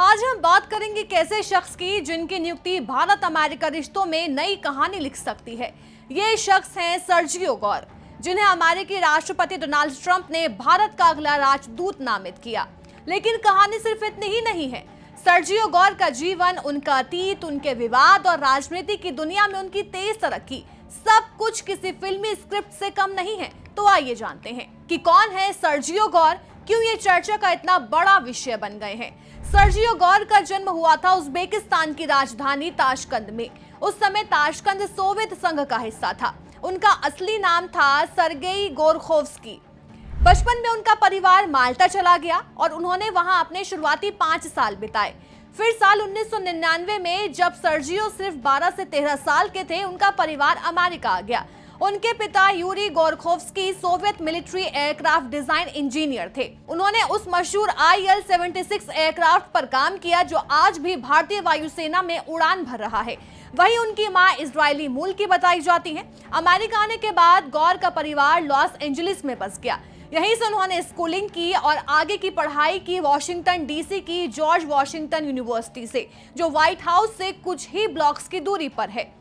आज हम बात करेंगे कैसे शख्स की जिनकी नियुक्ति भारत अमेरिका रिश्तों में नई कहानी लिख सकती है। ये शख्स हैं सर्जियो गौर, जिन्हें अमेरिकी राष्ट्रपति डोनाल्ड ट्रंप ने भारत का अगला राजदूत नामित किया। लेकिन कहानी सिर्फ इतनी ही नहीं है। सर्जियो गौर का जीवन, उनका अतीत, उनके विवाद और राजनीति की दुनिया में उनकी तेज तरक्की, सब कुछ किसी फिल्मी स्क्रिप्ट से कम नहीं है। तो आइए जानते हैं कि कौन है सर्जियो गौर, क्यों ये चर्चा का इतना बड़ा विषय बन गए हैं। सर्जियो गौर का जन्म हुआ था उज्बेकिस्तान की राजधानी ताशकंद में। उस समय ताशकंद सोवियत संघ का हिस्सा था। उनका असली नाम था सर्गेई गोरखोव्स्की। बचपन में उनका परिवार माल्टा चला गया और उन्होंने वहां अपने शुरुआती 5 साल बिताए। फिर साल 1999 में जब सर्जियो सिर्फ 12 से 13 साल के थे, उनका परिवार अमेरिका आ गया। उनके पिता Yuri Gorkhovsky Soviet military aircraft design engineer थे। उन्होंने उस मशहूर IL-76 एयरक्राफ्ट पर काम किया जो आज भी भारतीय वायुसेना में उड़ान भर रहा है। वहीं उनकी मां इजरायली मूल की बताई जाती है। अमेरिका आने के बाद गौर का परिवार लॉस एंजलिस में बस गया। यहीं से उन्होंने स्कूलिंग की और आगे की पढ़ाई की वॉशिंगटन DC की जॉर्ज वॉशिंगटन यूनिवर्सिटी से, जो व्हाइट हाउस से कुछ ही ब्लॉक्स की दूरी पर है।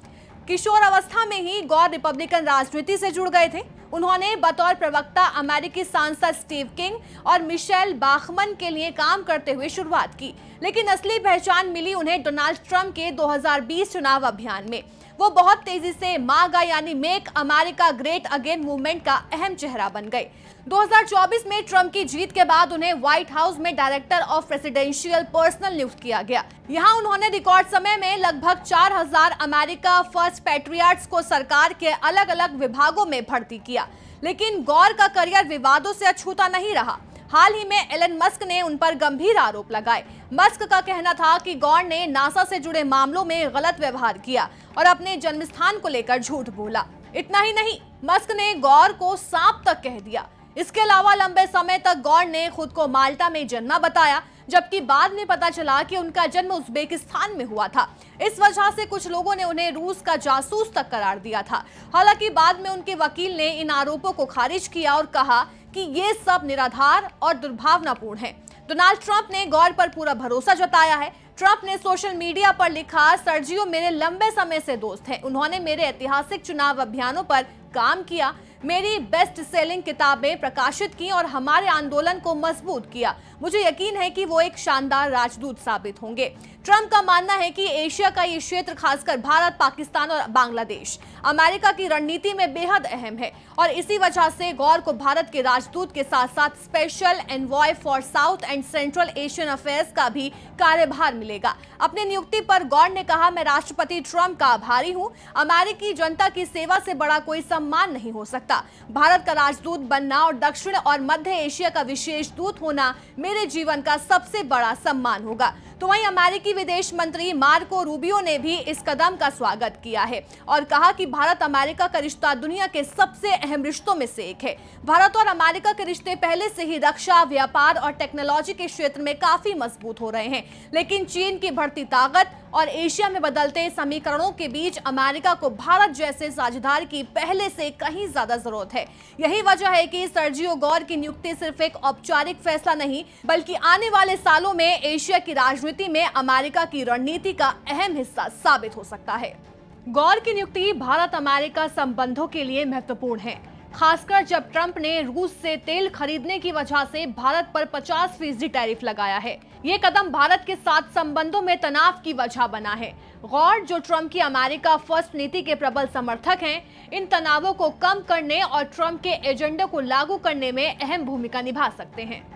किशोर अवस्था में ही गौर रिपब्लिकन राजनीति से जुड़ गए थे। उन्होंने बतौर प्रवक्ता अमेरिकी सांसद स्टीव किंग और मिशेल बाखमन के लिए काम करते हुए शुरुआत की, लेकिन असली पहचान मिली उन्हें डोनाल्ड ट्रंप के 2020 चुनाव अभियान में। वो बहुत तेजी से मागा यानी make America great again movement का अहम चेहरा बन गए। 2024 में ट्रंप की जीत के बाद उन्हें व्हाइट हाउस में डायरेक्टर ऑफ प्रेसिडेंशियल पर्सनल नियुक्त किया गया। यहां उन्होंने रिकॉर्ड समय में लगभग 4000 अमेरिका फर्स्ट पैट्रियट्स को सरकार के अलग अलग विभागों में भर्ती किया। लेकिन गौर का करियर विवादों से अछूता नहीं रहा। हाल ही में एलन मस्क ने उन पर गंभीर आरोप लगाए। मस्क का कहना था कि गौर ने नासा से जुड़े मामलों में गलत व्यवहार किया और अपने जन्मस्थान को लेकर झूठ बोला। इतना ही नहीं, मस्क ने गौर को सांप तक कह दिया। इसके अलावा लंबे समय तक गौर ने खुद को माल्टा में जन्मा बताया, जबकि बाद में पता चला कि उनका जन्म उज्बेकिस्तान में हुआ था। इस वजह से कुछ लोगों ने उन्हें रूस का जासूस तक करार दिया था। हालांकि बाद में उनके वकील ने इन आरोपों को खारिज किया और कहा कि ये सब निराधार और दुर्भावनापूर्ण है। डोनाल्ड ट्रंप ने गौर पर पूरा भरोसा जताया है। ट्रंप ने सोशल मीडिया पर लिखा, सर्जियो मेरे लंबे समय से दोस्त हैं। उन्होंने मेरे ऐतिहासिक चुनाव अभियानों पर काम किया, मेरी बेस्ट सेलिंग किताबें प्रकाशित की और हमारे आंदोलन को मजबूत किया। मुझे यकीन है कि वो एक शानदार राजदूत साबित होंगे। ट्रंप का मानना है कि एशिया का ये क्षेत्र, खासकर भारत, पाकिस्तान और बांग्लादेश, अमेरिका की रणनीति में बेहद अहम है और इसी वजह से गौर को भारत के राजदूत के साथ साथ special envoy for south and central Asian affairs का भी कार्यभार मिलेगा। अपनी नियुक्ति पर गौर ने कहा, मैं राष्ट्रपति ट्रंप का आभारी हूं। अमेरिकी जनता की सेवा से बड़ा कोई सम्मान नहीं हो सकता। भारत का राजदूत बनना और दक्षिण और मध्य एशिया का विशेष दूत होना मेरे जीवन का सबसे बड़ा सम्मान होगा। तो वहीं अमेरिकी विदेश मंत्री मार्को रूबियो ने भी इस कदम का स्वागत किया है और कहा कि भारत अमेरिका का रिश्ता दुनिया के सबसे अहम रिश्तों में से एक है। भारत और अमेरिका के रिश्ते पहले से ही रक्षा, व्यापार और टेक्नोलॉजी के क्षेत्र में काफी मजबूत हो रहे हैं, लेकिन चीन की बढ़ती ताकत और एशिया में बदलते समीकरणों के बीच अमेरिका को भारत जैसे साझेदार की पहले से कहीं ज्यादा जरूरत है। यही वजह है कि सर्जियो गौर की नियुक्ति सिर्फ एक औपचारिक फैसला नहीं, बल्कि आने वाले सालों में एशिया की राजनीति में अमेरिका की रणनीति का अहम हिस्सा साबित हो सकता है। गौर की नियुक्ति भारत अमेरिका संबंधों के लिए महत्वपूर्ण है, खासकर जब ट्रंप ने रूस से तेल खरीदने की वजह से भारत पर 50% टैरिफ लगाया है। ये कदम भारत के साथ संबंधों में तनाव की वजह बना है। गौर, जो ट्रंप की अमेरिका फर्स्ट नीति के प्रबल समर्थक हैं, इन तनावों को कम करने और ट्रंप के एजेंडे को लागू करने में अहम भूमिका निभा सकते हैं।